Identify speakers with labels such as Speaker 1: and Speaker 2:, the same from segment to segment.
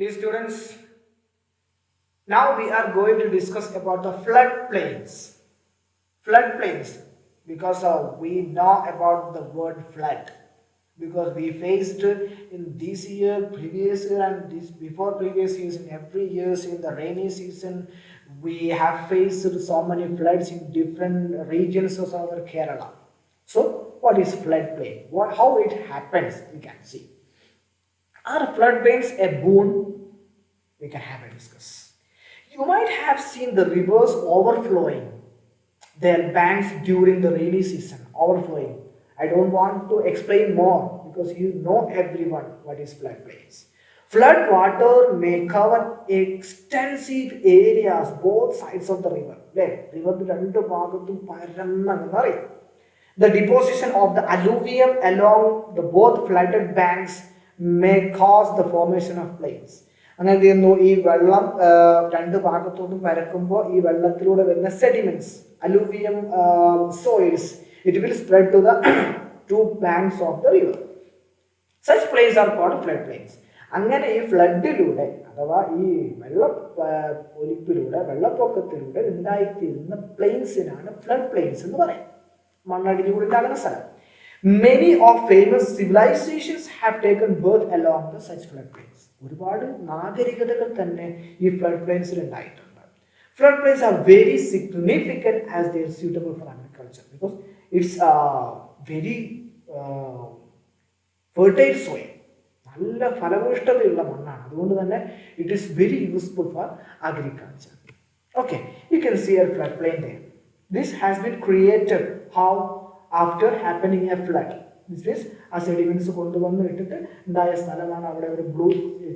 Speaker 1: Dear students, now we are going to discuss about the floodplains. Floodplains, because we know about the word flood, because we faced in this year, previous year, and this before previous years, in every years in the rainy season, we have faced so many floods in different regions of our Kerala. So, what is floodplain? How it happens? We can see. Are floodplains a boon? We can have a discuss. You might have seen the rivers overflowing their banks during the rainy season, overflowing. I don't want to explain more because you know everyone what is floodplains. Flood water may cover extensive areas, both sides of the river. River the deposition of the alluvium along the both flooded banks may cause the formation of plains. അങ്ങനെ എന്ത് ചെയ്യുന്നു, ഈ വെള്ളം രണ്ട് ഭാഗത്തോട്ടും പരക്കുമ്പോൾ ഈ വെള്ളത്തിലൂടെ വരുന്ന sediments alluvium soils it will spread to the two banks of the river. Such place are called flood plains. അങ്ങനെ ഈ ഫ്ലഡിലൂടെ അഥവാ ഈ ഒലിപ്പിലൂടെ വെള്ളപ്പൊക്കത്തിലൂടെ ഉണ്ടായിത്തീരുന്ന പ്ലെയിൻസിനാണ് ഫ്ലഡ് പ്ലെയിൻസ് എന്ന് പറയുന്നത്. മണ്ണടിഞ്ഞുകൂടി ഉണ്ടാകുന്ന സ്ഥലം. Many of famous civilizations have taken birth along the such floodplains. ഒരുപാട് നാഗരികതകൾ തന്നെ ഈ ഫ്ലഡ് പ്ലെയിൻസിൽ ഉണ്ടായിട്ടുണ്ട്. Flood plains are very significant as they are suitable for agriculture because it's a very fertile soil. നല്ല ഫലഭൂഷ്ടതയുള്ള മണ്ണാണ്. അതുകൊണ്ട് തന്നെ it is very useful for agriculture. Okay, you can see a flood plain there. This has been created how after happening a flood. This means ആ sediments കൊണ്ടുവന്ന് ഇട്ടിട്ട് ഉണ്ടായ സ്ഥലമാണ് അവിടെ ഒരു ബ്ലൂ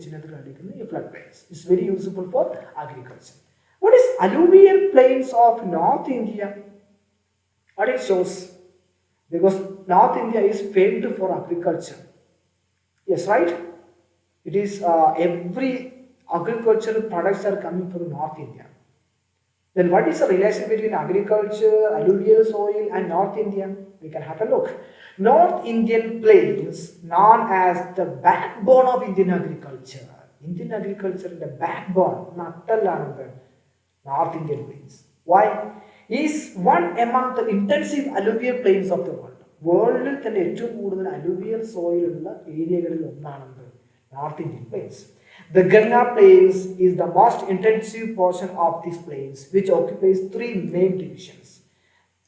Speaker 1: ചിഹ്നത്തിൽ കാണിക്കുന്നത് ഈ flood plains. It's very useful for agriculture. What is alluvial plains of North India? What it shows? Because North India is famed for agriculture. Yes, right? It is every agricultural products are coming from North India. Then what is the relation between agriculture, alluvial soil and North India? We can have a look. North Indian plains, known as the backbone of Indian agriculture. Indian agriculture is the backbone, North Indian plains. Why? Is one among the intensive alluvial plains of the world. World തന്നെ ഏറ്റവും കൂടുതൽ alluvial soil ഉള്ള ഏരിയകളിൽ ഒന്നാണ് North Indian plains. The Ganga Plains is the most intensive portion of these plains, which occupies three main divisions: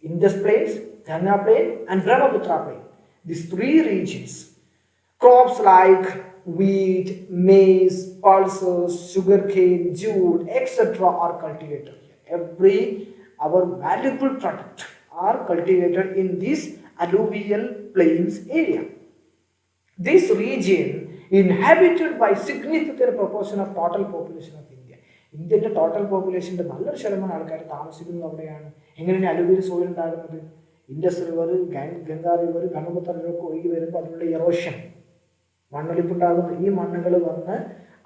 Speaker 1: Indus Plains, Ganga Plain, and Brahmaputra Plain. These three regions, crops like wheat, maize, pulses, sugarcane, jute, etc., are cultivated. Our valuable product are cultivated in this alluvial plains area. This region inhabited by significant proportion of total population of India. ഇന്ത്യയുടെ total പോപ്പുലേഷൻ്റെ നല്ലൊരു ശതമാനം ആൾക്കാർ താമസിക്കുന്നത് അവിടെയാണ്. എങ്ങനെയാണ് alluvial soil ഉണ്ടാകുന്നത്? Indus river, Ganga river, Brahmaputra river ഒഴുകി വരുമ്പോൾ അതിനുള്ള എറോഷൻ, മണ്ണൊലിപ്പുണ്ടാകുന്നു. ഈ മണ്ണുകൾ വന്ന്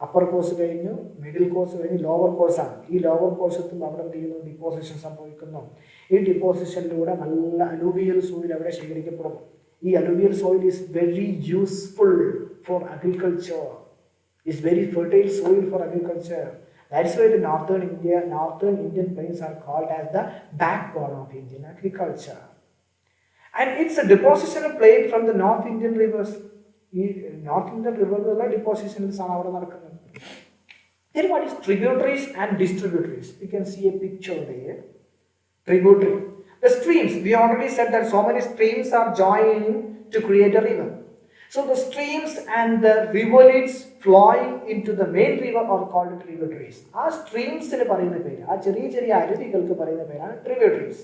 Speaker 1: അപ്പർ കോഴ്സ് കഴിഞ്ഞു, മിഡിൽ കോഴ്സ് കഴിഞ്ഞ് ലോവർ കോഴ്സാണ്. ഈ ലോവർ കോഴ്സത്തും അവിടെ എന്ത് ചെയ്യുന്നു, ഡിപ്പോസിഷൻ സംഭവിക്കുന്നു. ഈ ഡിപ്പോസിഷനിലൂടെ നല്ല അലൂവിയൽ സോയിൽ അവിടെ ശേഖരിക്കപ്പെടുന്നു. ഈ alluvial soil is very useful for agriculture. It's very fertile soil for agriculture. That's why the northern Indian plains are called as the backbone of Indian agriculture. And it's a depositional plain from the North Indian rivers. North Indian river depositions are അവിടെ നടക്കുന്നത്. Then what is tributaries and distributaries? You can see a picture there. Tributary. The streams, we already said that so many streams are joining to create a river. So the streams and the rivulets flowing into the main river are called tributaries. Our streams in പറയുന്ന പേര്, ആ ചെറിയ ചെറിയ അരുവികൾക്ക് പറയുന്ന പേരാണ് tributaries.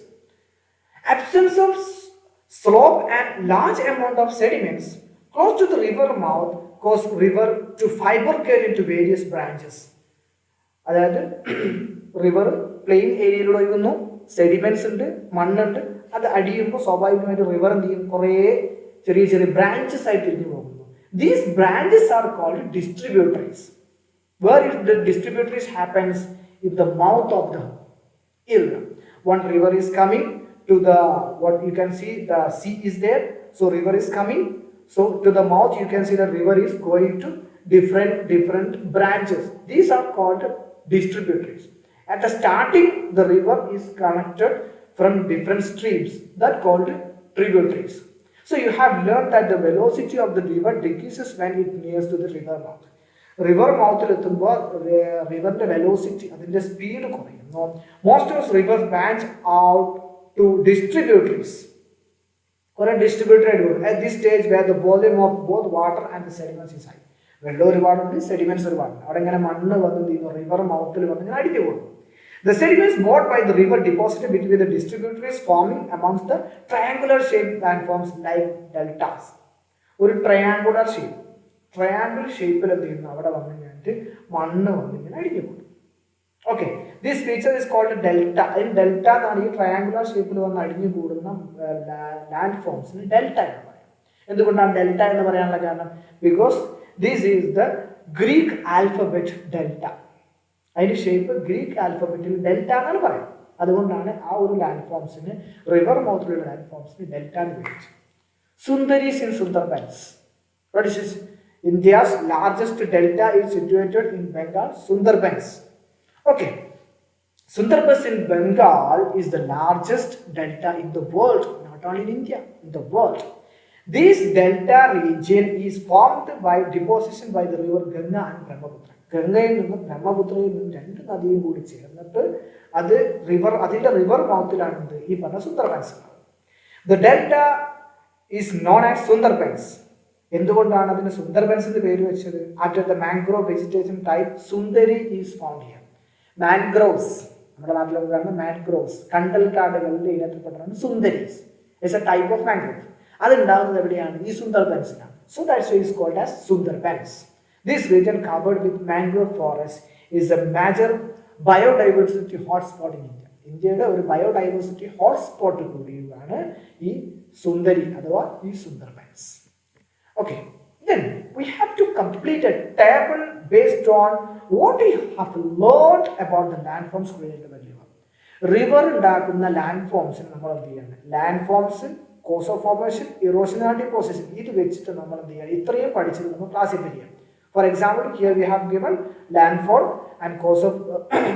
Speaker 1: Absence of slope and large amount of sediments close to the river mouth cause river to bifurcate into various branches. അതായത് river plain ഏരിയയിലൂടെ ഒഴുകുന്നു, sediments ഉണ്ട്, മണ്ണുണ്ട്. അത് അടിയുമ്പോൾ സ്വാഭാവികമായിട്ട് റിവർ എന്ത് ചെയ്യും, കുറേ ചെറിയ ചെറിയ ബ്രാഞ്ചസ് ആയി തിരിഞ്ഞു പോകുന്നു. These branches are called distributaries. Where the distributaries happens in the mouth of the river. One river is coming to the, what you can see, the sea is there, so river is coming, so to the mouth you can see the river is going to different branches. These are called distributaries. At the starting, the river is connected from different streams that called tributaries. So you have learned that the velocity of the river decreases when it nears to the river mouth. River മൗത്തിൽ എത്തുമ്പോൾ റിവറിന്റെ velocity അതിന്റെ speed കുറയുന്നു. Most of rivers branch out to distributaries. കുറെ distributary ആയിട്ട് പോകും. At this stage where the volume of both water and the sediments is high. വെള്ളം ഒരുപാടുണ്ട്, സെഡിമെന്റ്സ് ഒരുപാടുണ്ട്. അവിടെ ഇങ്ങനെ മണ്ണ് വന്ന് റിവർ മൗത്തിൽ വന്ന് ഇങ്ങനെ അടിഞ്ഞു പോകും. The sediments brought by the river deposited between the distributaries forming amongst the triangular shaped landforms like deltas. ഒരു ട്രയാങ്കുലർ ഷേപ്പിൽ എന്ത് ചെയ്യുന്നു, അവിടെ വന്നു കഴിഞ്ഞിട്ട് മണ്ണ് വന്ന് ഇങ്ങനെ അടിഞ്ഞു പോകും. Okay, this feature is called delta. അതിന് ഡെൽറ്റ എന്നാണ് ഈ ട്രയാങ്കുലർ ഷേപ്പിൽ വന്ന് അടിഞ്ഞു കൂടുന്ന ലാൻഡ് ഫോംസിന് ഡെൽറ്റ എന്ന് പറയും. എന്തുകൊണ്ടാണ് ഡെൽറ്റ എന്ന് പറയാനുള്ള കാരണം? Because this is the Greek alphabet delta. അതിന്റെ ഷേപ്പ് ഗ്രീക്ക് ആൽഫബറ്റിൽ ഡെൽറ്റ എന്നാണ് പറയുന്നത്. അതുകൊണ്ടാണ് ആ ഒരു ലാൻഡ് ഫോംസിന്, റിവർ മൗത്തിലുള്ള ലാൻഡ് ഫോംസിന് ഡെൽറ്റ എന്ന് വിളിച്ചത്. Sundaris in Sundarbans. India's largest delta is situated in Bengal, Sundarbans. Okay, Sundarbans in Bengal is the largest delta in the world, not only in India, in the world. This delta region is formed by deposition by the river Ganga and Brahmaputra. ഗംഗയിൽ നിന്നും ബ്രഹ്മപുത്രയിൽ നിന്നും രണ്ട് നദിയും കൂടി ചേർന്നിട്ട് അത് അതിന്റെ river മൗത്തിലാണ് ഈ പറഞ്ഞ Sundarbans. The delta is known as Sundarbans. എന്തുകൊണ്ടാണ് അതിന് സുന്ദർബൻസ് എന്ന് പേര് വെച്ചത്? After the mangrove vegetation type sundari is found here. Mangroves, നമ്മുടെ നാട്ടിലൊക്കെ കാണുന്ന മാൻഗ്രോവ്സ്, കണ്ടൽ കാടുകളുടെ ഇനത്തിൽപ്പെട്ടതാണ് sundaris. It's a type of mangrove. അത് ഉണ്ടാകുന്നത് എവിടെയാണ്? ഈ സുന്ദർബൻസിലാണ്. So that's why is called as Sundarbans. This region covered with mangrove forest is a major biodiversity hotspot in India. ഇന്ത്യയുടെ ഒരു ബയോഡൈവേഴ്സിറ്റി ഹോട്ട്സ്പോട്ട് കൂടിയാണ് ഈ സുന്ദരി അഥവാ ഈ Sundarbans. Okay, then we have to complete a table based on what we have learned about the landforms created by river. River ഉണ്ടാക്കുന്ന ലാൻഡ്ഫോംസിന് നമ്മൾ എന്ത് ചെയ്യണം? Landforms, cause of formation, erosion and deposition, ഇത് വെച്ചിട്ട് നമ്മൾ എന്ത് ചെയ്യണം? ഇത്രയും പഠിച്ചിട്ട് നമ്മൾ ക്ലാസിഫൈ ചെയ്യാം. For example, here we have given landfall and cause of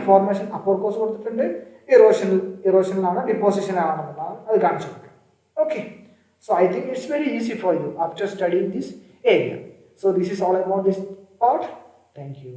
Speaker 1: formation, upper cause കൊടുത്തിട്ടുണ്ട്, erosion ആണ്, deposition ആണെന്നുള്ളതാണ് അത് കാണിച്ചു കൊടുക്കുക. Okay, so I think it's very easy for you after studying this area. So this is all about this part. Thank you.